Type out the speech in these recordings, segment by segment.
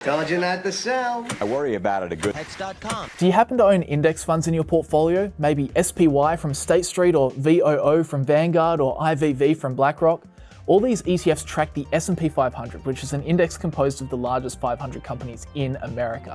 Told you not to sell. I worry about it a good. Pets.com. Do you happen to own index funds in your portfolio? Maybe SPY from State Street or VOO from Vanguard or IVV from BlackRock? All these ETFs track the S&P 500, which is an index composed of the largest 500 companies in America.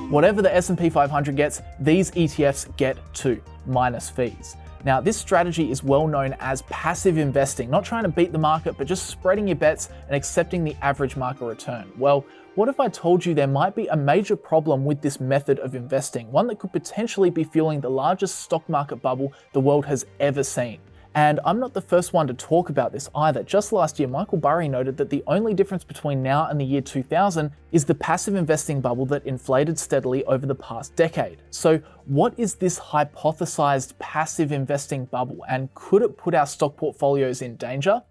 Whatever the S&P 500 gets, these ETFs get too, minus fees. Now, this strategy is well known as passive investing, not trying to beat the market, but just spreading your bets and accepting the average market return. Well, what if I told you there might be a major problem with this method of investing, one that could potentially be fueling the largest stock market bubble the world has ever seen? And I'm not the first one to talk about this either. Just last year, Michael Burry noted that the only difference between now and the year 2000 is the passive investing bubble that inflated steadily over the past decade. So what is this hypothesized passive investing bubble, and could it put our stock portfolios in danger?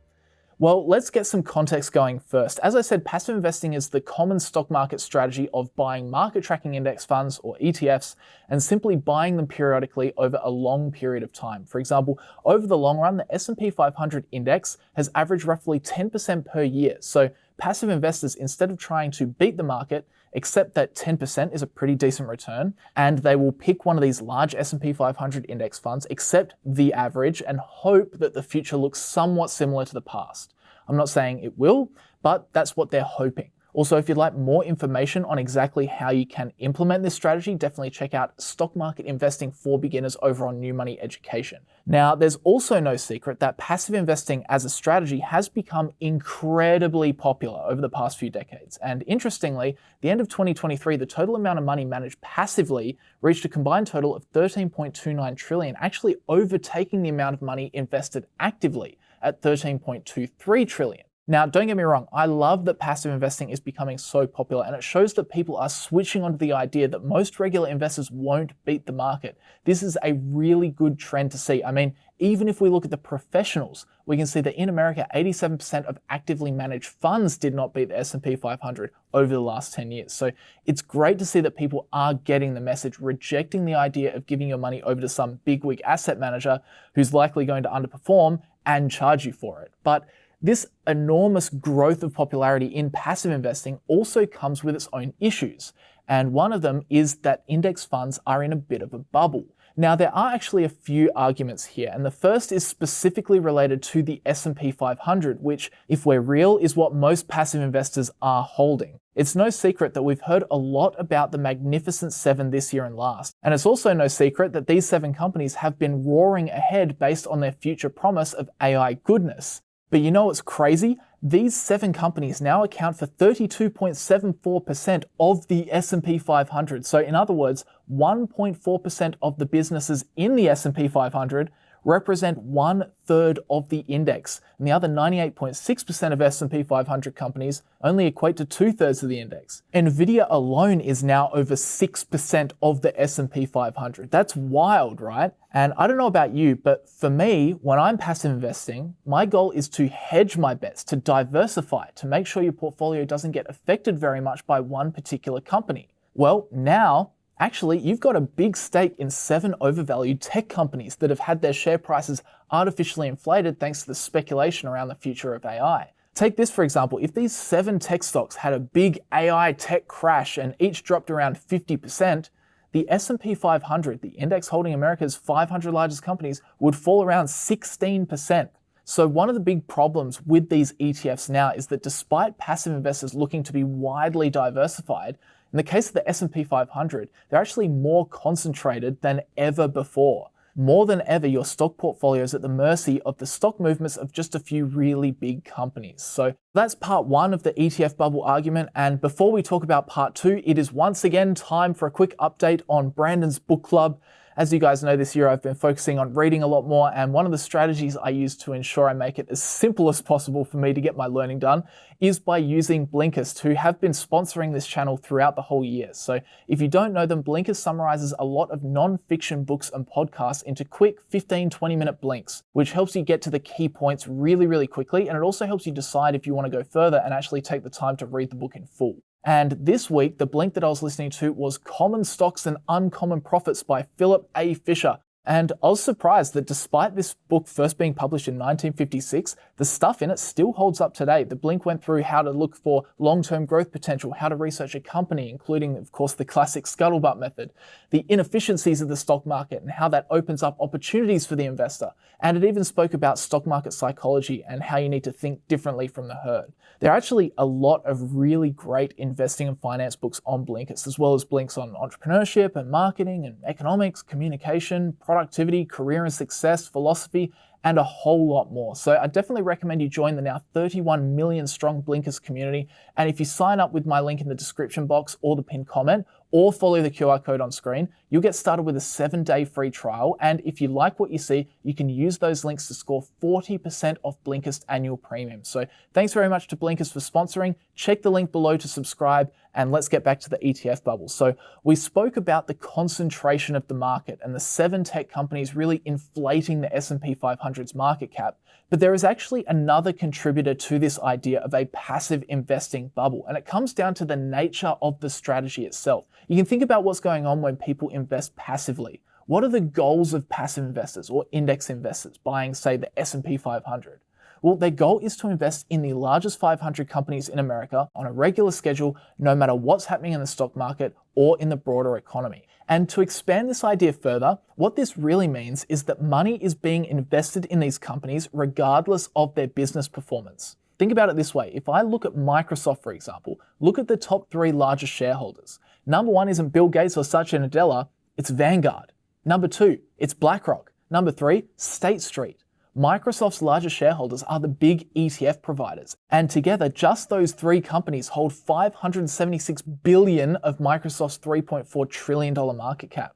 Well, let's get some context going first. As I said, passive investing is the common stock market strategy of buying market tracking index funds or ETFs and simply buying them periodically over a long period of time. For example, over the long run, the S&P 500 index has averaged roughly 10% per year. So passive investors, instead of trying to beat the market, accept that 10% is a pretty decent return, and they will pick one of these large S&P 500 index funds, accept the average, and hope that the future looks somewhat similar to the past. I'm not saying it will, but that's what they're hoping. Also, if you'd like more information on exactly how you can implement this strategy, definitely check out Stock Market Investing for Beginners over on New Money Education. Now, there's also no secret that passive investing as a strategy has become incredibly popular over the past few decades. And interestingly, the end of 2023, the total amount of money managed passively reached a combined total of 13.29 trillion, actually overtaking the amount of money invested actively at 13.23 trillion. Now, don't get me wrong, I love that passive investing is becoming so popular, and it shows that people are switching onto the idea that most regular investors won't beat the market. This is a really good trend to see. I mean, even if we look at the professionals, we can see that in America, 87% of actively managed funds did not beat the S&P 500 over the last 10 years. So it's great to see that people are getting the message, rejecting the idea of giving your money over to some bigwig asset manager who's likely going to underperform and charge you for it. But this enormous growth of popularity in passive investing also comes with its own issues. And one of them is that index funds are in a bit of a bubble. Now, there are actually a few arguments here, and the first is specifically related to the S&P 500, which, if we're real, is what most passive investors are holding. It's no secret that we've heard a lot about the Magnificent Seven this year and last. And it's also no secret that these 7 companies have been roaring ahead based on their future promise of AI goodness. But you know what's crazy? These 7 companies now account for 32.74% of the S&P 500. So in other words, 1.4% of the businesses in the S&P 500 represent 1/3 of the index, and the other 98.6% of S&P 500 companies only equate to 2/3 of the index. Nvidia alone is now over 6% of the S&P 500. That's wild, right? And I don't know about you, but for me, when I'm passive investing, my goal is to hedge my bets, to diversify, to make sure your portfolio doesn't get affected very much by one particular company. Well, now, actually, you've got a big stake in 7 overvalued tech companies that have had their share prices artificially inflated thanks to the speculation around the future of AI. Take this for example, if these 7 tech stocks had a big AI tech crash and each dropped around 50%, the S&P 500, the index holding America's 500 largest companies, would fall around 16%. So one of the big problems with these ETFs now is that despite passive investors looking to be widely diversified, in the case of the S&P 500, they're actually more concentrated than ever before. More than ever, your stock portfolio is at the mercy of the stock movements of just a few really big companies. So that's part 1 of the ETF bubble argument. And before we talk about part 2, it is once again time for a quick update on Brandon's book club. As you guys know, this year I've been focusing on reading a lot more, and one of the strategies I use to ensure I make it as simple as possible for me to get my learning done is by using Blinkist, who have been sponsoring this channel throughout the whole year. So if you don't know them, Blinkist summarizes a lot of non-fiction books and podcasts into quick 15-20 minute blinks, which helps you get to the key points really, really quickly, and it also helps you decide if you want to go further and actually take the time to read the book in full. And this week, the blink that I was listening to was Common Stocks and Uncommon Profits by Philip A. Fisher. And I was surprised that despite this book first being published in 1956, the stuff in it still holds up today. The Blink went through how to look for long-term growth potential, how to research a company, including, of course, the classic scuttlebutt method, the inefficiencies of the stock market and how that opens up opportunities for the investor. And it even spoke about stock market psychology and how you need to think differently from the herd. There are actually a lot of really great investing and finance books on Blinkist, as well as Blinks on entrepreneurship and marketing and economics, communication, productivity, career and success, philosophy, and a whole lot more. So I definitely recommend you join the now 31 million strong Blinkist community. And if you sign up with my link in the description box or the pinned comment, or follow the QR code on screen, you'll get started with a 7-day free trial. And if you like what you see, you can use those links to score 40% off Blinkist annual premium. So thanks very much to Blinkist for sponsoring. Check the link below to subscribe, and let's get back to the ETF bubble. So we spoke about the concentration of the market and the 7 tech companies really inflating the S&P 500's market cap. But there is actually another contributor to this idea of a passive investing bubble, and it comes down to the nature of the strategy itself. You can think about what's going on when people invest passively. What are the goals of passive investors or index investors buying, say, the S&P 500? Well, their goal is to invest in the largest 500 companies in America on a regular schedule, no matter what's happening in the stock market or in the broader economy. And to expand this idea further, what this really means is that money is being invested in these companies regardless of their business performance. Think about it this way. If I look at Microsoft, for example, look at the top 3 largest shareholders. Number 1 isn't Bill Gates or Satya Nadella, it's Vanguard. Number 2, it's BlackRock. Number 3, State Street. Microsoft's largest shareholders are the big ETF providers, and together just those 3 companies hold $576 billion of Microsoft's $3.4 trillion market cap.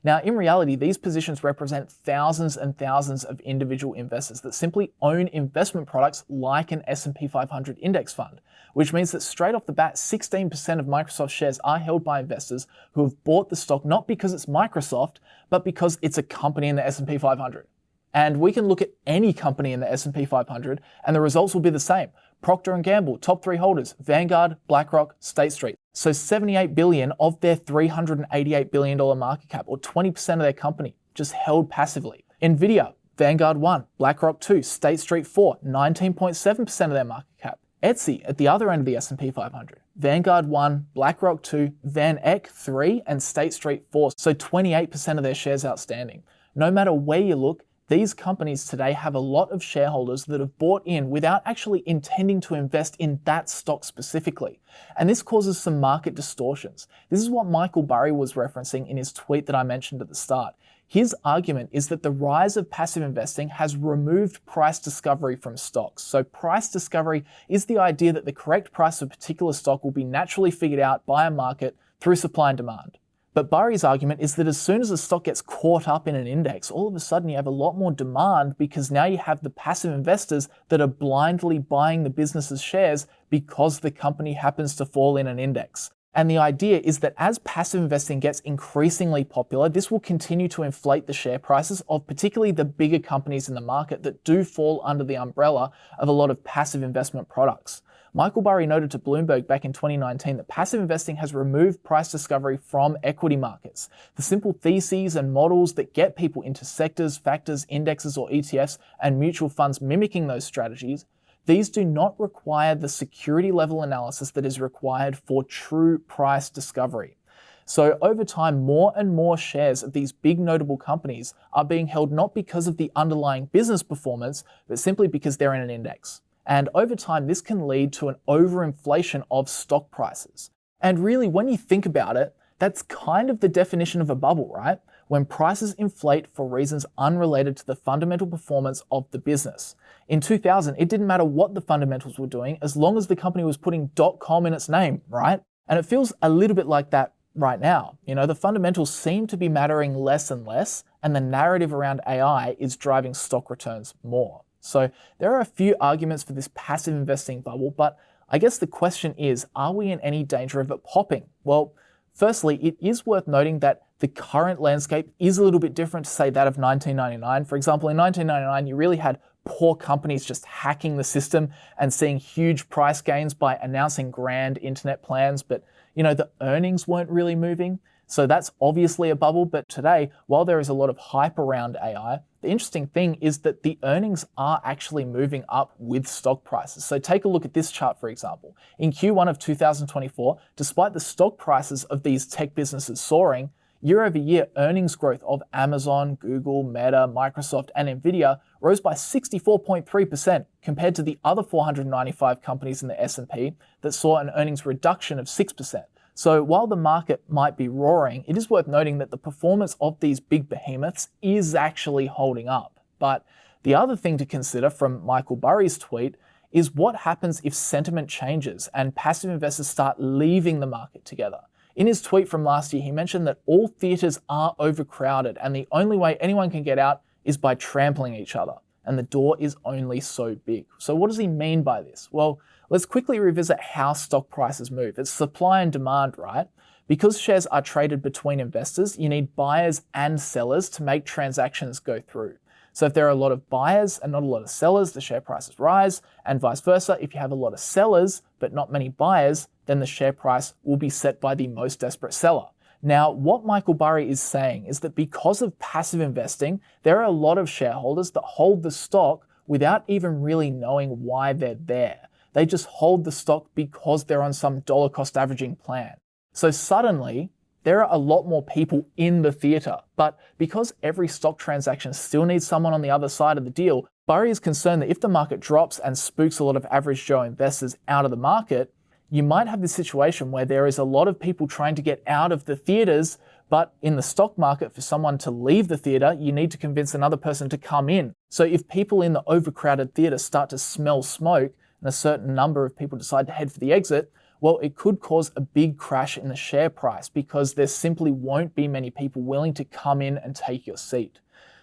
Now, in reality, these positions represent thousands and thousands of individual investors that simply own investment products like an S&P 500 index fund, which means that straight off the bat, 16% of Microsoft shares are held by investors who have bought the stock not because it's Microsoft, but because it's a company in the S&P 500. And we can look at any company in the S&P 500 and the results will be the same. Procter & Gamble, top 3 holders, Vanguard, BlackRock, State Street. So $78 billion of their $388 billion market cap, or 20% of their company, just held passively. Nvidia, Vanguard 1, BlackRock 2, State Street 4, 19.7% of their market cap. Etsy at the other end of the S&P 500, Vanguard 1, BlackRock 2, Van Eck 3, and State Street 4, so 28% of their shares outstanding. No matter where you look, these companies today have a lot of shareholders that have bought in without actually intending to invest in that stock specifically. And this causes some market distortions. This is what Michael Burry was referencing in his tweet that I mentioned at the start. His argument is that the rise of passive investing has removed price discovery from stocks. So price discovery is the idea that the correct price of a particular stock will be naturally figured out by a market through supply and demand. But Burry's argument is that as soon as a stock gets caught up in an index, all of a sudden you have a lot more demand because now you have the passive investors that are blindly buying the business's shares because the company happens to fall in an index. And the idea is that as passive investing gets increasingly popular, this will continue to inflate the share prices of particularly the bigger companies in the market that do fall under the umbrella of a lot of passive investment products. Michael Burry noted to Bloomberg back in 2019 that passive investing has removed price discovery from equity markets. The simple theses and models that get people into sectors, factors, indexes, or ETFs and mutual funds mimicking those strategies, these do not require the security level analysis that is required for true price discovery. So over time, more and more shares of these big notable companies are being held not because of the underlying business performance, but simply because they're in an index. And over time, this can lead to an overinflation of stock prices. And really, when you think about it, that's kind of the definition of a bubble, right? When prices inflate for reasons unrelated to the fundamental performance of the business. In 2000, it didn't matter what the fundamentals were doing as long as the company was putting .com in its name, right? And it feels a little bit like that right now. You know, the fundamentals seem to be mattering less and less, and the narrative around AI is driving stock returns more. So there are a few arguments for this passive investing bubble, but I guess the question is, are we in any danger of it popping? Well, firstly, it is worth noting that the current landscape is a little bit different to, say, that of 1999. For example, in 1999, you really had poor companies just hacking the system and seeing huge price gains by announcing grand internet plans, but you know, the earnings weren't really moving. So that's obviously a bubble, but today, while there is a lot of hype around AI, the interesting thing is that the earnings are actually moving up with stock prices. So take a look at this chart, for example. In Q1 of 2024, despite the stock prices of these tech businesses soaring, year-over-year earnings growth of Amazon, Google, Meta, Microsoft, and Nvidia rose by 64.3% compared to the other 495 companies in the S&P that saw an earnings reduction of 6%. So while the market might be roaring, it is worth noting that the performance of these big behemoths is actually holding up. But the other thing to consider from Michael Burry's tweet is what happens if sentiment changes and passive investors start leaving the market together. In his tweet from last year, he mentioned that all theaters are overcrowded and the only way anyone can get out is by trampling each other. And the door is only so big. So what does he mean by this? Well, let's quickly revisit how stock prices move. It's supply and demand, right? Because shares are traded between investors, you need buyers and sellers to make transactions go through. So if there are a lot of buyers and not a lot of sellers, the share prices rise, and vice versa. If you have a lot of sellers but not many buyers, then the share price will be set by the most desperate seller. Now, what Michael Burry is saying is that because of passive investing, there are a lot of shareholders that hold the stock without even really knowing why they're there. They just hold the stock because they're on some dollar cost averaging plan. So suddenly, there are a lot more people in the theater, but because every stock transaction still needs someone on the other side of the deal, Burry is concerned that if the market drops and spooks a lot of average Joe investors out of the market, you might have this situation where there is a lot of people trying to get out of the theaters, but in the stock market, for someone to leave the theater, you need to convince another person to come in. So if people in the overcrowded theater start to smell smoke and a certain number of people decide to head for the exit, well, it could cause a big crash in the share price because there simply won't be many people willing to come in and take your seat.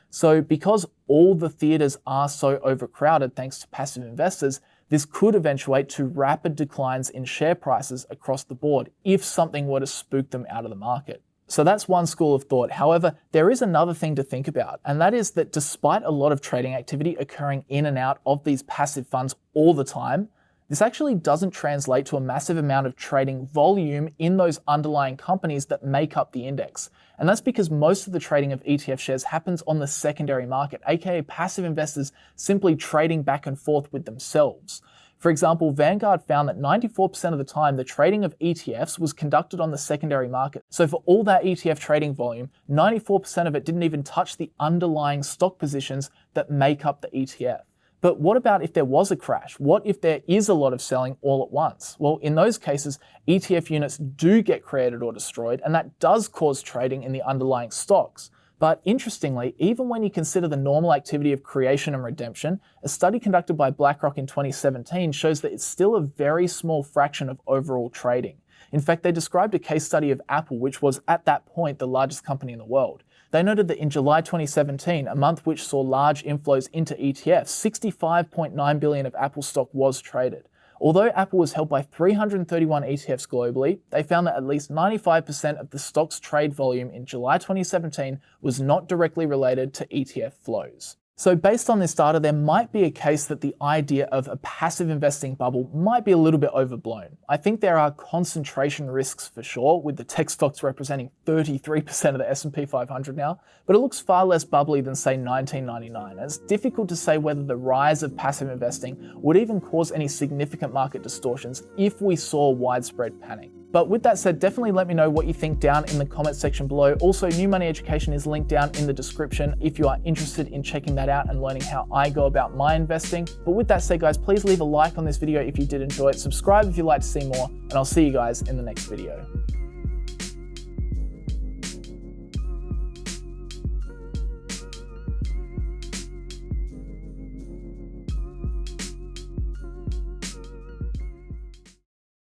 So because all the theaters are so overcrowded thanks to passive investors, this could eventuate to rapid declines in share prices across the board if something were to spook them out of the market. So that's one school of thought. However, there is another thing to think about, and that is that despite a lot of trading activity occurring in and out of these passive funds all the time, this actually doesn't translate to a massive amount of trading volume in those underlying companies that make up the index. And that's because most of the trading of ETF shares happens on the secondary market, aka passive investors simply trading back and forth with themselves. For example, Vanguard found that 94% of the time the trading of ETFs was conducted on the secondary market. So for all that ETF trading volume, 94% of it didn't even touch the underlying stock positions that make up the ETF. But what about if there was a crash? What if there is a lot of selling all at once? Well, in those cases, ETF units do get created or destroyed, and that does cause trading in the underlying stocks. But interestingly, even when you consider the normal activity of creation and redemption, a study conducted by BlackRock in 2017 shows that it's still a very small fraction of overall trading. In fact, they described a case study of Apple, which was at that point the largest company in the world. They noted that in July 2017, a month which saw large inflows into ETFs, 65.9 billion of Apple stock was traded. Although Apple was held by 331 ETFs globally, they found that at least 95% of the stock's trade volume in July 2017 was not directly related to ETF flows. So based on this data, there might be a case that the idea of a passive investing bubble might be a little bit overblown. I think there are concentration risks for sure, with the tech stocks representing 33% of the S&P 500 now, but it looks far less bubbly than say 1999. It's difficult to say whether the rise of passive investing would even cause any significant market distortions if we saw widespread panic. But with that said, definitely let me know what you think down in the comment section below. Also, New Money Education is linked down in the description if you are interested in checking that out and learning how I go about my investing. But with that said, guys, please leave a like on this video if you did enjoy it, subscribe if you'd like to see more, and I'll see you guys in the next video.